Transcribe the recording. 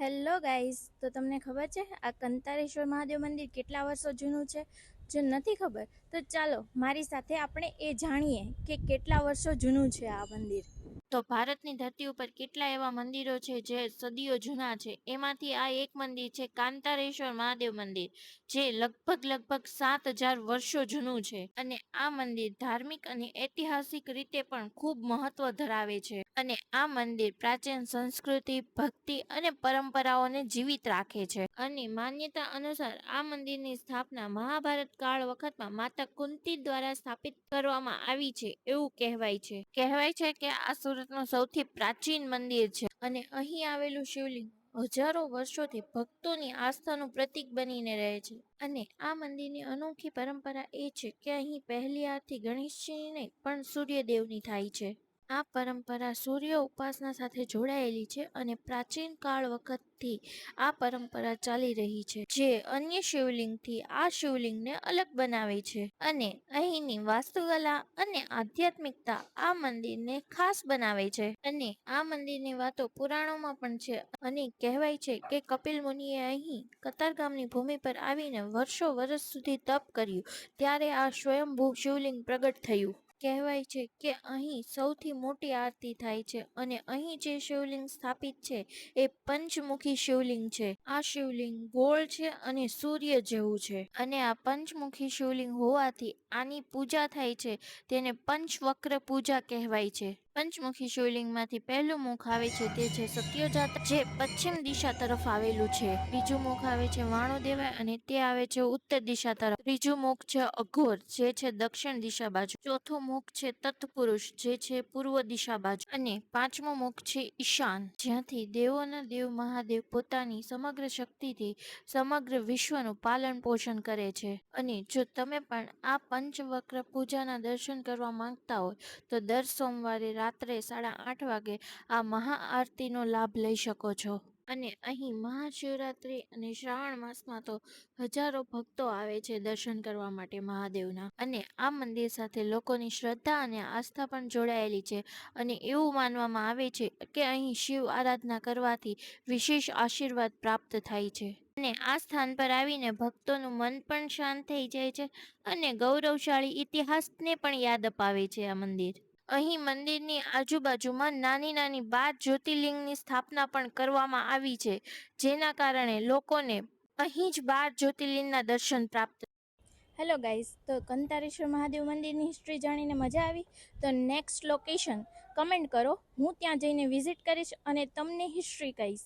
Hello guys, તો તમને ખબર છે આ કંતારેશ્વર મહાદેવ મંદિર કેટલા વર્ષો જૂનું છે? જો નથી ખબર તો ચાલો મારી સાથે આપણે એ જાણીએ કે કેટલા વર્ષો જૂનું છે આ મંદિર. તો ભારતની ધરતી ઉપર કેટલા એવા મંદિરો છે જે સદીઓ જૂના છે. એમાંથી આ એક મંદિર છે કાંતારેશ્વર મહાદેવ મંદિર, જે લગભગ 7,000 વર્ષો જૂનું છે. અને આ મંદિર ધાર્મિક અને ઐતિહાસિક રીતે પણ ખૂબ મહત્વ ધરાવે છે. અને આ મંદિર પ્રાચીન સંસ્કૃતિ, ભક્તિ અને પરંપરાઓને જીવિત રાખે છે. અને માન્યતા અનુસાર આ મંદિરની સ્થાપના મહાભારત કાળ વખતમાં માતા કુંતી દ્વારા સ્થાપિત કરવામાં આવી છે એવું કહેવાય છે. કહેવાય છે કે આ સુરતનું સૌથી પ્રાચીન મંદિર છે. અને અહીં આવેલું શિવલિંગ હજારો વર્ષોથી ભક્તોની આસ્થાનું પ્રતીક બનીને રહે છે. અને આ મંદિરની અનોખી પરંપરા એ છે કે અહીં પહેલી આરતી ગણેશજીની નહીં પણ સૂર્યદેવની થાય છે. આ પરંપરા સૂર્ય ઉપાસના સાથે જોડાયેલી છે અને પ્રાચીન કાળ વખતથી આ પરંપરા ચાલી રહી છે, જે અન્ય શિવલિંગથી આ શિવલિંગને અલગ બનાવે છે. અને અહીંની વાસ્તુકલા અને આધ્યાત્મિકતા આ મંદિરને ખાસ બનાવે છે. અને આ મંદિરની વાતો પુરાણોમાં પણ છે. અને કહેવાય છે કે કપિલ મુનિએ અહીં કતારગામની ભૂમિ પર આવીને વર્ષો સુધી તપ કર્યું, ત્યારે આ સ્વયંભૂ શિવલિંગ પ્રગટ થયું. કહેવાય છે કે અહીં સૌથી મોટી આરતી થાય છે. અને અહીં જે શિવલિંગ સ્થાપિત છે એ પંચમુખી શિવલિંગ છે. આ શિવલિંગ ગોળ છે અને સૂર્ય જેવું છે. અને આ પંચમુખી શિવલિંગ હોવાથી આની પૂજા થાય છે તેને પંચવક્ર પૂજા કહેવાય છે. પંચમુખી શિવલિંગમાંથી પહેલું મુખ આવે છે તે છે સત્યોજાત, જે પશ્ચિમ દિશા તરફ આવેલું છે. બીજું મુખ આવે છે વાણોદેવાય અને તે આવે છે ઉત્તર દિશા તરફ. ત્રીજું મુખ છે અઘોર, જે છે દક્ષિણ દિશા બાજુ. ચોથું મુખ છે તત્પુરુષ, જે છે પૂર્વ દિશા બાજુ. અને પાંચમું મુખ છે ઈશાન, જ્યાંથી દેવોના દેવ મહાદેવ પોતાની સમગ્ર શક્તિથી સમગ્ર વિશ્વનું પાલન પોષણ કરે છે. અને જો તમે પણ આ પંચવક્ર પૂજાના દર્શન કરવા માંગતા હોય તો દર સોમવારે રાત્રે 8:30 વાગે આ મહાઆરતીનો લાભ લઈ શકો છો. અને અહીં મહાશિવરાત્રી અને શ્રાવણ માસમાં તો હજારો ભક્તો આવે છે દર્શન કરવા માટે મહાદેવના. અને આ મંદિર સાથે લોકોની શ્રદ્ધા અને આસ્થા પણ જોડાયેલી છે. અને એવું માનવામાં આવે છે કે અહીં શિવ આરાધના કરવાથી વિશેષ આશીર્વાદ પ્રાપ્ત થાય છે. અને આ સ્થાન પર આવીને ભક્તોનું મન પણ શાંત થઈ જાય છે અને ગૌરવશાળી ઇતિહાસને પણ યાદ અપાવે છે આ મંદિર. અહીં મંદિરની આજુબાજુમાં નાની 12 જ્યોતિર્લિંગની સ્થાપના પણ કરવામાં આવી છે, જેના કારણે લોકોને અહીં જ 12 જ્યોતિર્લિંગના દર્શન પ્રાપ્ત. હેલો ગાઈઝ, તો કંતારેશ્વર મહાદેવ મંદિરની હિસ્ટ્રી જાણીને મજા આવી? તો નેક્સ્ટ લોકેશન કમેન્ટ કરો, હું ત્યાં જઈને વિઝિટ કરીશ અને તમને હિસ્ટ્રી કહીશ.